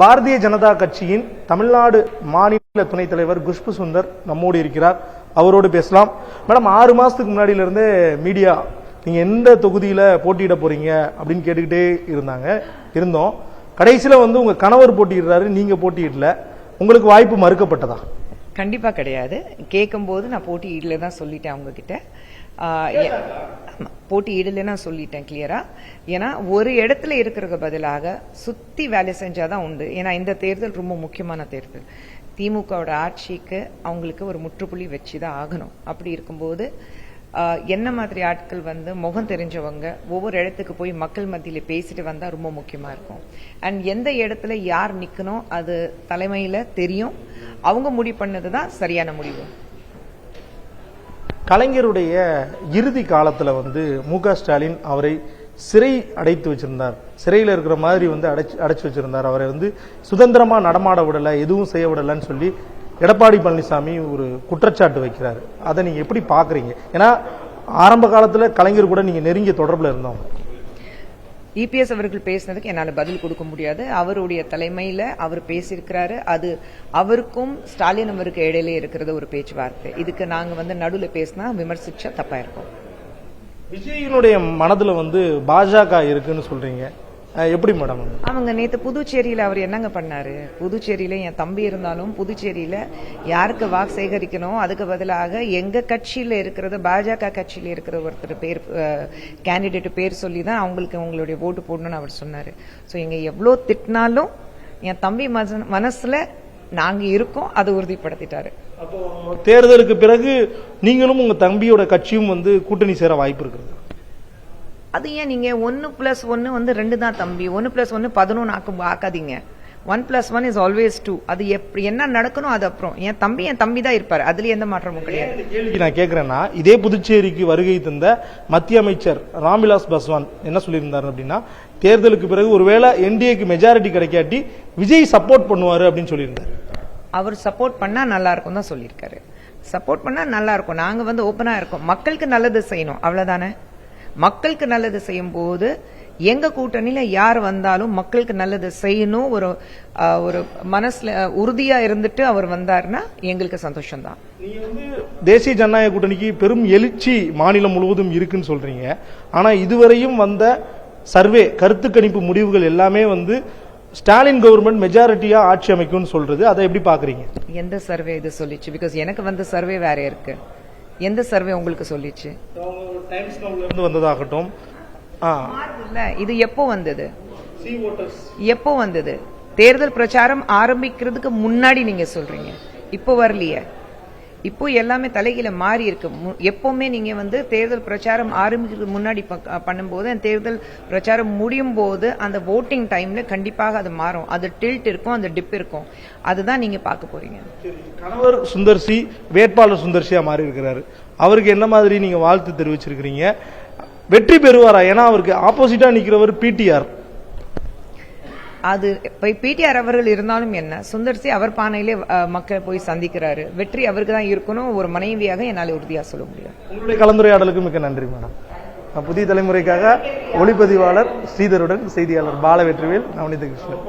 பாரதிய ஜனதா கட்சியின் தமிழ்நாடு மாநில துணைத் தலைவர் குஷ்பு சுந்தர் நம்மோடு இருக்கிறார். அவரோடு பேசலாம். மேடம், 6 மாசத்துக்கு முன்னாடியில இருந்தே மீடியா நீங்க எந்த தொகுதியில போட்டியிட போறீங்க அப்படின்னு கேட்டுக்கிட்டே இருந்தோம். கடைசியில உங்க கணவர் போட்டியிடுறாரு, நீங்க போட்டியிடல. உங்களுக்கு வாய்ப்பு மறுக்கப்பட்டதா? கண்டிப்பா கிடையாது. கேட்கும் போது நான் போட்டியிடல தான் சொல்லிட்டேன் அவங்க கிட்ட. போட்டியிடலன்னா சொல்லிட்டேன் கிளியரா. ஏன்னா ஒரு இடத்துல இருக்கிறது பதிலாக சுத்தி வேலை செஞ்சாதான் உண்டு. ஏன்னா இந்த தேர்தல் ரொம்ப முக்கியமான தேர்தல். திமுகவோட ஆட்சிக்கு அவங்களுக்கு ஒரு முற்றுப்புள்ளி வச்சுதான் ஆகணும். அப்படி இருக்கும்போது என்ன மாதிரி ஆட்கள் முகம் தெரிஞ்சவங்க ஒவ்வொரு இடத்துக்கு போய் மக்கள் மத்தியில பேசிட்டு வந்தா ரொம்ப முக்கியமா இருக்கும். அண்ட் எந்த இடத்துல யார் நிக்கணும் அது தலைமையில தெரியும். அவங்க முடிவு பண்ணதுதான் சரியான முடிவு. கலைஞருடைய இறுதி காலத்துல மு.க. ஸ்டாலின் அவரை சிறை அடைத்து வச்சிருந்தார். சிறையில் இருக்கிற மாதிரி அடைச்சு வச்சிருந்தார். அவரை சுதந்திரமா நடமாட விடல, எதுவும் செய்ய விடலன்னு சொல்லி எடப்பாடி பழனிசாமி ஒரு குற்றச்சாட்டு வைக்கிறாரு. அதை நீங்க எப்படி பாக்குறீங்க? ஏன்னா ஆரம்ப காலத்துல கலைஞர் கூட நீங்க நெருங்கிய தொடர்புல இருந்தவங்க. இபிஎஸ் அவர்கள் பேசினதுக்கு என்னால பதில் கொடுக்க முடியாது. அவருடைய தலைமையில அவர் பேசியிருக்கிறாரு. அது அவருக்கும் ஸ்டாலின் அவருக்கு இடையிலே இருக்கிறது ஒரு பேச்சுவார்த்தை. இதுக்கு நாங்க நடுவுல பேசினா விமர்சிச்சா தப்பா இருக்கும். விஜயனுடைய மனதுல பாஜக இருக்குன்னு சொல்றீங்க, எப்படி மேடம்? அவங்க நேத்து புதுச்சேரியில அவர் என்னங்க பண்ணாரு? புதுச்சேரியில என் தம்பி இருந்தாலும் புதுச்சேரியில யாருக்கு வாக்கு சேகரிக்கணும், அதுக்கு பதிலாக எங்க கட்சியில இருக்கிறது, பாஜக கட்சியில இருக்கிற ஒருத்தர் பேர் கேண்டிடேட் பேர் சொல்லிதான் அவங்களுக்கு உங்களுடைய ஓட்டு போடணும்னு அவர் சொன்னாரு. சோ எங்க எவ்வளவு திட்டினாலும் என் தம்பி மனசுல நாங்க இருக்கோம், அதை உறுதிப்படுத்திட்டாரு. அப்போ தேர்தலுக்கு பிறகு நீங்களும் உங்க தம்பியோட கட்சியும் கூட்டணி சேர வாய்ப்பு இருக்குது. அது ஏன் நீங்க 1+1 2 தான் தம்பி, 1+1 11 ஆக்காதீங்க. 1+1 is always 2. அது எப்படி என்ன நடக்கணும் அது அப்புறம். என் தம்பி தான் இருப்பாரு, அதுல எந்த மாற்றமும் கிடையாது. கேள்வி நான் கேட்கிறேன்னா, இதே புதுச்சேரிக்கு வருகை தந்த மத்திய அமைச்சர் ராம்விலாஸ் பாஸ்வான் என்ன சொல்லியிருந்தாரு அப்படின்னா, தேர்தலுக்கு பிறகு ஒருவேளை என்டிஏக்கு மெஜாரிட்டி கிடைக்காட்டி விஜய் சப்போர்ட் பண்ணுவாரு அப்படின்னு சொல்லியிருந்தாரு. அவர் சப்போர்ட் பண்ணா நல்லா இருக்கும் தான் சொல்லியிருக்காரு. சப்போர்ட் பண்ணா நல்லா இருக்கும். நாங்க ஓபனா இருக்கோம். மக்களுக்கு நல்லது செய்யணும், அவ்வளவுதானே. மக்களுக்கு நல்லது செய்யும் போது எங்க கூட்டணியில யார் வந்தாலும் மக்களுக்கு நல்லது செய்யணும் ஒரு மனசுல உறுதியா இருந்துட்டு அவர் வந்தாருன்னா எங்களுக்கு சந்தோஷம் தான். தேசிய ஜனநாயக கூட்டணிக்கு பெரும் எழுச்சி மாநிலம் முழுவதும் இருக்குன்னு சொல்றீங்க. ஆனா இதுவரையும் வந்த சர்வே கருத்து கணிப்பு முடிவுகள் எல்லாமே ஸ்டாலின் கவர்மெண்ட் மெஜாரிட்டியா ஆட்சி அமைக்கும் சொல்றது. அதை எப்படி பாக்குறீங்க? எந்த சர்வே இது சொல்லிச்சு? பிகாஸ் எனக்கு சர்வே வேற இருக்கு. எந்த சர்வே உங்களுக்கு சொல்லிச்சு? வந்ததாகட்டும். இது எப்போ வந்தது? தேர்தல் பிரச்சாரம் ஆரம்பிக்கிறதுக்கு முன்னாடி நீங்க சொல்றீங்க, இப்போ வரலையே. இப்போ எல்லாமே தலைகீழ மாறி இருக்கு. எப்பவுமே நீங்க தேர்தல் பிரச்சாரம் ஆரம்பிக்கிறதுக்கு முன்னாடி பண்ணும்போது, தேர்தல் பிரச்சாரம் முடியும் போது அந்த ஓட்டிங் டைம்ல கண்டிப்பாக அது மாறும். அது டில்ட் இருக்கும், அந்த டிப் இருக்கும். அதுதான் நீங்க பார்க்க போறீங்க. கணவர் சுந்தர்சி வேட்பாளர் சுந்தர்சியா மாறி இருக்கிறாரு. அவருக்கு என்ன மாதிரி நீங்க வாழ்த்து தெரிவிச்சிருக்கீங்க? வெற்றி பெறுவாரா? ஏன்னா அவருக்கு ஆப்போசிட்டா நிக்கிறவர் பிடிஆர். அது பிடிஆர் அவர்கள் இருந்தாலும் என்ன, சுந்தர்சி அவர் பானையிலே மக்கள் போய் சந்திக்கிறாரு. வெற்றி அவருக்கு தான் இருக்கணும். ஒரு மனைவியாக என்னால் உறுதியா சொல்ல முடியும். உங்களுடைய கலந்துரையாடலுக்கு மிக்க நன்றி மேடம். புதிய தலைமுறைக்காக ஒளிப்பதிவாளர் ஸ்ரீதருடன் செய்தியாளர் பாலவெற்றிவேல், நவநீத கிருஷ்ணன்.